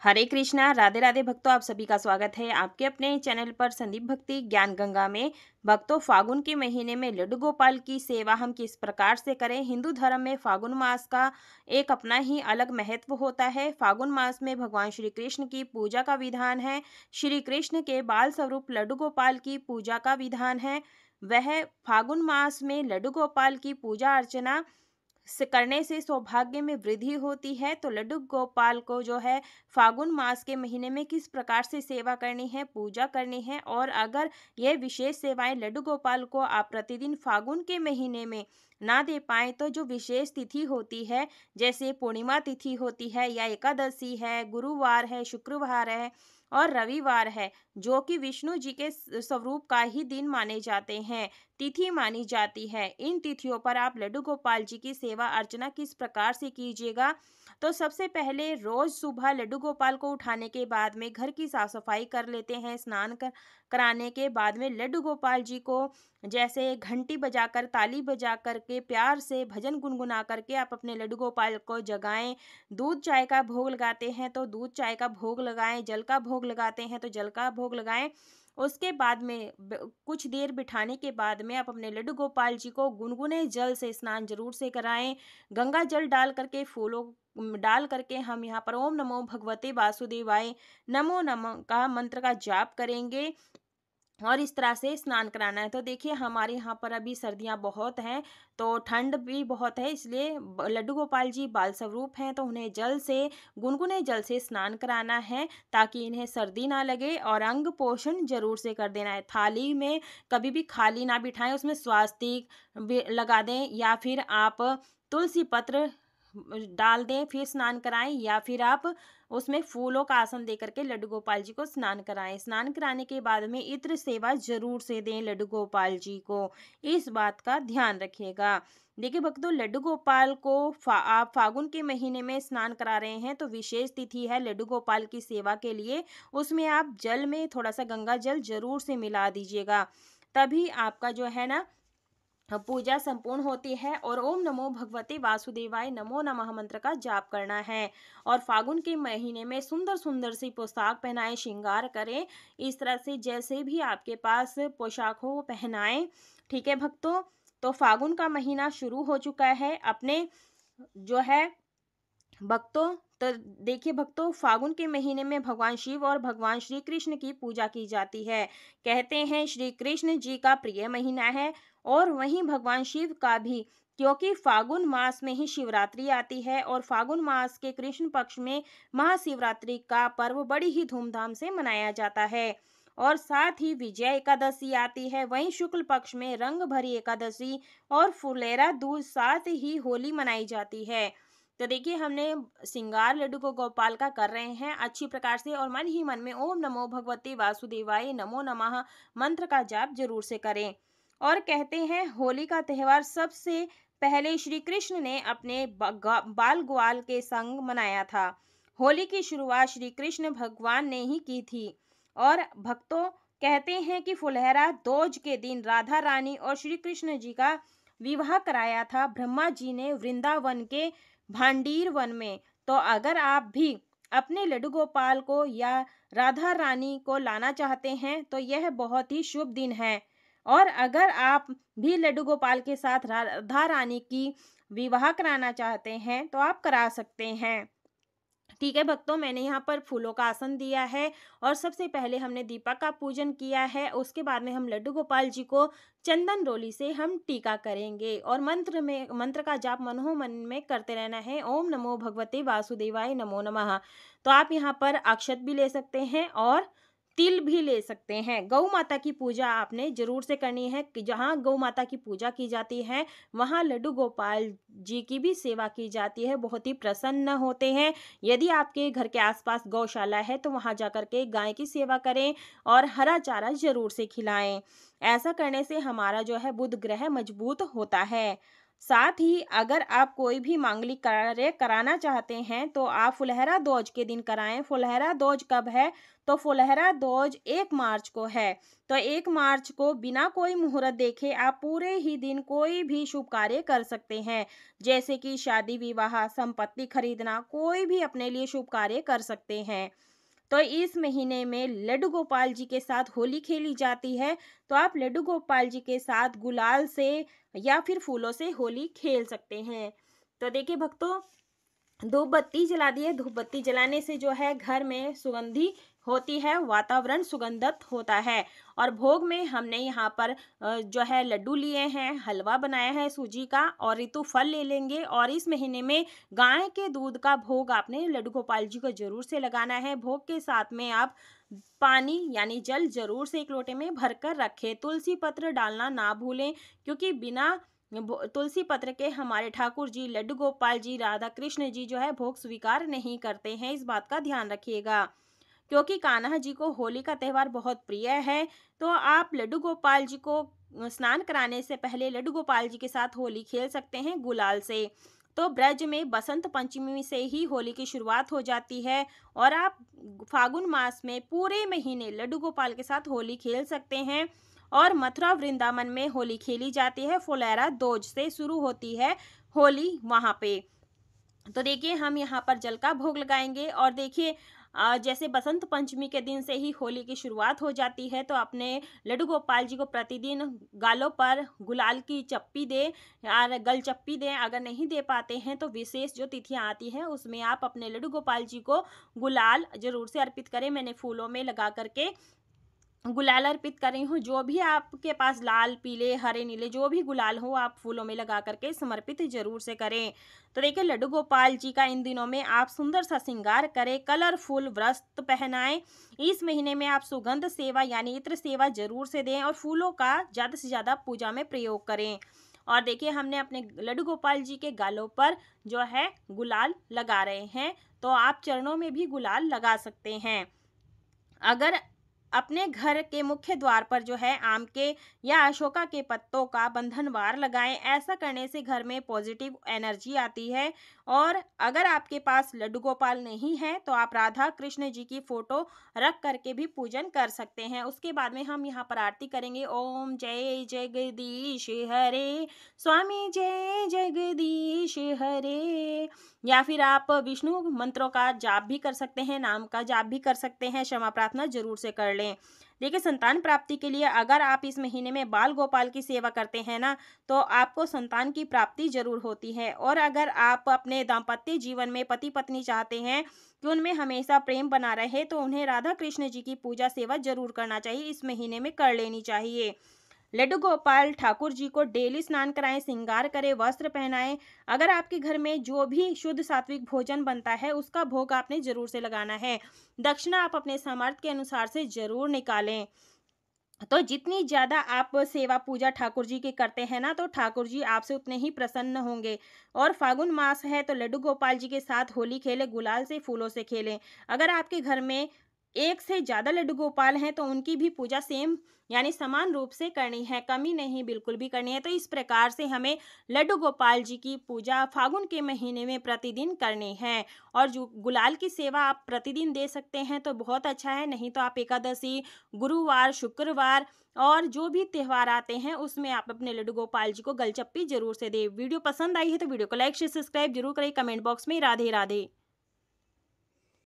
हरे कृष्णा, राधे राधे भक्तों, आप सभी का स्वागत है आपके अपने चैनल पर संदीप भक्ति ज्ञान गंगा में। भक्तों, फागुन के महीने में लड्डू गोपाल की सेवा हम किस प्रकार से करें। हिंदू धर्म में फागुन मास का एक अपना ही अलग महत्व होता है। फागुन मास में भगवान श्री कृष्ण की पूजा का विधान है। श्री कृष्ण के बाल स्वरूप लड्डू गोपाल की पूजा का विधान है। वह फागुन मास में लड्डू गोपाल की पूजा अर्चना से करने से सौभाग्य में वृद्धि होती है। तो लड्डू गोपाल को जो है फागुन मास के महीने में किस प्रकार से सेवा करनी है, पूजा करनी है, और अगर यह विशेष सेवाएं लड्डू गोपाल को आप प्रतिदिन फागुन के महीने में ना दे पाएँ तो जो विशेष तिथि होती है, जैसे पूर्णिमा तिथि होती है या एकादशी है, गुरुवार है, शुक्रवार है और रविवार है, जो कि विष्णु जी के स्वरूप का ही दिन माने जाते हैं, तिथि मानी जाती है। इन तिथियों पर आप लड्डू गोपाल जी की सेवा अर्चना किस प्रकार से कीजिएगा। तो सबसे पहले रोज सुबह लड्डू गोपाल को उठाने के बाद में घर की साफ सफाई कर लेते हैं। स्नान कराने के बाद में लड्डू गोपाल जी को जैसे घंटी बजाकर, ताली बजा करके, प्यार से भजन गुनगुना करके आप अपने लड्डू गोपाल को जगाएं। दूध चाय का भोग लगाते हैं तो दूध चाय का भोग लगाएं, जल का भोग लगाते हैं तो जल का भोग लगाएं। उसके बाद में कुछ देर बिठाने के बाद में आप अपने लड्डू गोपाल जी को गुनगुने जल से स्नान जरूर से कराएं। गंगा जल डाल करके, फूलों डाल करके हम यहाँ पर ओम नमो भगवते वासुदेवाय नमो नमः का मंत्र का जाप करेंगे और इस तरह से स्नान कराना है। तो देखिए, हमारे यहाँ पर अभी सर्दियाँ बहुत हैं, तो ठंड भी बहुत है, इसलिए लड्डू गोपाल जी बाल स्वरूप हैं, तो उन्हें जल से, गुनगुने जल से स्नान कराना है ताकि इन्हें सर्दी ना लगे, और अंग पोषण जरूर से कर देना है। थाली में कभी भी खाली ना बिठाएं, उसमें स्वास्तिक लगा दें या फिर आप तुलसी पत्र डाल दें, फिर स्नान कराएं, या फिर आप उसमें फूलों का आसन दे करके लड्डू गोपाल जी को स्नान कराएं। स्नान कराने के बाद में इत्र सेवा जरूर से दें लड्डू गोपाल जी को, इस बात का ध्यान रखिएगा। देखिए भक्तों, लड्डू गोपाल को आप फागुन के महीने में स्नान करा रहे हैं तो विशेष तिथि है लड्डू गोपाल की सेवा के लिए। उसमें आप जल में थोड़ा सा गंगा जल जरूर से मिला दीजिएगा, तभी आपका जो है ना पूजा संपूर्ण होती है। और ओम नमो भगवते वासुदेवाय नमो नमः मंत्र का जाप करना है। और फागुन के महीने में सुंदर सुंदर सी पोशाक पहनाएं, श्रृंगार करें, इस तरह से जैसे भी आपके पास पोशाक हो वो पहनाएं। ठीक है भक्तों, तो फागुन का महीना शुरू हो चुका है अपने जो है भक्तों। तो देखिए भक्तों, फागुन के महीने में भगवान शिव और भगवान श्री कृष्ण की पूजा की जाती है। कहते हैं श्री कृष्ण जी का प्रिय महीना है और वहीं भगवान शिव का भी, क्योंकि फागुन मास में ही शिवरात्रि आती है और फागुन मास के कृष्ण पक्ष में महाशिवरात्रि का पर्व बड़ी ही धूमधाम से मनाया जाता है। और साथ ही विजय एकादशी आती है, वहीं शुक्ल पक्ष में रंग भरी एकादशी और फुलेरा दूज, साथ ही होली मनाई जाती है। तो देखिए, हमने श्रृंगार लड्डू को गोपाल का कर रहे हैं अच्छी प्रकार से, और मन ही मन में ओम नमो भगवते वासुदेवाय नमो नमः मंत्र का जाप जरूर से करें। और कहते हैं होली का त्यौहार सबसे पहले श्री कृष्ण ने अपने बाल ग्वाल के संग मनाया था। होली की शुरुआत श्री कृष्ण भगवान ने ही की थी। और भक्तों, कहते हैं कि फुलहरा दोज के दिन राधा रानी और श्री कृष्ण जी का विवाह कराया था ब्रह्मा जी ने वृंदावन के भांडीर वन में। तो अगर आप भी अपने लड्डू गोपाल को या राधा रानी को लाना चाहते हैं तो यह बहुत ही शुभ दिन है। और अगर आप भी लड्डू गोपाल के साथ राधा रानी की विवाह कराना चाहते हैं तो आप करा सकते हैं। ठीक है भक्तों, मैंने यहाँ पर फूलों का आसन दिया है और सबसे पहले हमने दीपक का पूजन किया है। उसके बाद में हम लड्डू गोपाल जी को चंदन रोली से हम टीका करेंगे और मंत्र का जाप मनोमन में करते रहना है। ओम नमो भगवते वासुदेवाय नमो नमः। तो आप यहाँ पर अक्षत भी ले सकते हैं और तिल भी ले सकते हैं। गौ माता की पूजा आपने जरूर से करनी है कि जहाँ गौ माता की पूजा की जाती है वहाँ लड्डू गोपाल जी की भी सेवा की जाती है, बहुत ही प्रसन्न होते हैं। यदि आपके घर के आसपास गौशाला है तो वहां जाकर के गाय की सेवा करें और हरा चारा जरूर से खिलाएं। ऐसा करने से हमारा जो है बुध ग्रह मजबूत होता है। साथ ही अगर आप कोई भी मांगलिक कार्य कराना चाहते हैं तो आप फुलहरा दोज के दिन कराएं। फुलहरा दोज कब है? तो फुलहरा दोज 1 मार्च को है। तो 1 मार्च को बिना कोई मुहूर्त देखे आप पूरे ही दिन कोई भी शुभ कार्य कर सकते हैं, जैसे कि शादी विवाह, संपत्ति खरीदना, कोई भी अपने लिए शुभ कार्य कर सकते हैं। तो इस महीने में लड्डू गोपाल जी के साथ होली खेली जाती है। तो आप लड्डू गोपाल जी के साथ गुलाल से या फिर फूलों से होली खेल सकते हैं। तो देखिए भक्तों, धूप बत्ती जला दी है। धूप बत्ती जलाने से जो है घर में सुगंधी होती है, वातावरण सुगंधित होता है। और भोग में हमने यहाँ पर जो है लड्डू लिए हैं, हलवा बनाया है सूजी का, और ऋतु फल ले लेंगे। और इस महीने में गाय के दूध का भोग आपने लड्डू गोपाल जी को जरूर से लगाना है। भोग के साथ में आप पानी यानी जल जरूर से 1 लोटे में भरकर रखें। तुलसी पत्र डालना ना भूलें, क्योंकि बिना तुलसी पत्र के हमारे ठाकुर जी, लड्डू गोपाल जी, राधा कृष्ण जी जो है भोग स्वीकार नहीं करते हैं। इस बात का ध्यान रखिएगा, क्योंकि कान्हा जी को होली का त्यौहार बहुत प्रिय है। तो आप लड्डू गोपाल जी को स्नान कराने से पहले लड्डू गोपाल जी के साथ होली खेल सकते हैं गुलाल से। तो ब्रज में बसंत पंचमी से ही होली की शुरुआत हो जाती है, और आप फागुन मास में पूरे महीने लड्डू गोपाल के साथ होली खेल सकते हैं। और मथुरा वृंदावन में होली खेली जाती है, फुलैरा दोज से शुरू होती है होली वहाँ पे। तो देखिए हम यहाँ पर जल का भोग लगाएंगे। और देखिए जैसे बसंत पंचमी के दिन से ही होली की शुरुआत हो जाती है, तो अपने लड्डू गोपाल जी को प्रतिदिन गालों पर गुलाल की चप्पी दे या गल चप्पी दें। अगर नहीं दे पाते हैं तो विशेष जो तिथियां आती हैं उसमें आप अपने लड्डू गोपाल जी को गुलाल जरूर से अर्पित करें। मैंने फूलों में लगा करके गुलाल अर्पित कर रही हूँ। जो भी आपके पास लाल, पीले, हरे, नीले जो भी गुलाल हो आप फूलों में लगा करके समर्पित जरूर से करें। तो देखिए लड्डू गोपाल जी का इन दिनों में आप सुंदर सा श्रृंगार करें, कलरफुल वस्त्र पहनाएं। इस महीने में आप सुगंध सेवा यानी इत्र सेवा जरूर से दें, और फूलों का ज़्यादा से ज़्यादा पूजा में प्रयोग करें। और देखिए हमने अपने लड्डू गोपाल जी के गालों पर जो है गुलाल लगा रहे हैं, तो आप चरणों में भी गुलाल लगा सकते हैं। अगर अपने घर के मुख्य द्वार पर जो है आम के या अशोका के पत्तों का बंधनवार लगाएं। ऐसा करने से घर में पॉजिटिव एनर्जी आती है। और अगर आपके पास लड्डू गोपाल नहीं है तो आप राधा कृष्ण जी की फोटो रख करके भी पूजन कर सकते हैं। उसके बाद में हम यहाँ पर आरती करेंगे। ओम जय जगदीश हरे, स्वामी जय जगदीश हरे। या फिर आप विष्णु मंत्रों का जाप भी कर सकते हैं, नाम का जाप भी कर सकते हैं। क्षमा प्रार्थना जरूर से कर लें। देखिए संतान प्राप्ति के लिए अगर आप इस महीने में बाल गोपाल की सेवा करते हैं ना, तो आपको संतान की प्राप्ति जरूर होती है। और अगर आप अपने दाम्पत्य जीवन में पति पत्नी चाहते हैं कि उनमें हमेशा प्रेम बना रहे, तो उन्हें राधा कृष्ण जी की पूजा सेवा जरूर करना चाहिए, इस महीने में कर लेनी चाहिए। लड्डू गोपाल ठाकुर जी को डेली स्नान कराएं, श्रृंगार करें, वस्त्र पहनाएं। अगर आपके घर में जो भी शुद्ध सात्विक भोजन बनता है उसका भोग आपने जरूर से लगाना है। दक्षिणा आप अपने सामर्थ्य के अनुसार से जरूर निकालें। तो जितनी ज़्यादा आप सेवा पूजा ठाकुर जी की करते हैं ना, तो ठाकुर जी आपसे उतने ही प्रसन्न होंगे। और फागुन मास है तो लड्डू गोपाल जी के साथ होली खेलें, गुलाल से, फूलों से खेलें। अगर आपके घर में एक से ज़्यादा लड्डू गोपाल हैं तो उनकी भी पूजा सेम यानी समान रूप से करनी है, कमी नहीं बिल्कुल भी करनी है। तो इस प्रकार से हमें लड्डू गोपाल जी की पूजा फागुन के महीने में प्रतिदिन करनी है। और जो गुलाल की सेवा आप प्रतिदिन दे सकते हैं तो बहुत अच्छा है, नहीं तो आप एकादशी, गुरुवार, शुक्रवार और जो भी त्यौहार आते हैं उसमें आप अपने लड्डू गोपाल जी को गलचप्पी जरूर से दें। वीडियो पसंद आई है तो वीडियो को लाइक शेयर सब्सक्राइब जरूर करें। कमेंट बॉक्स में राधे राधे।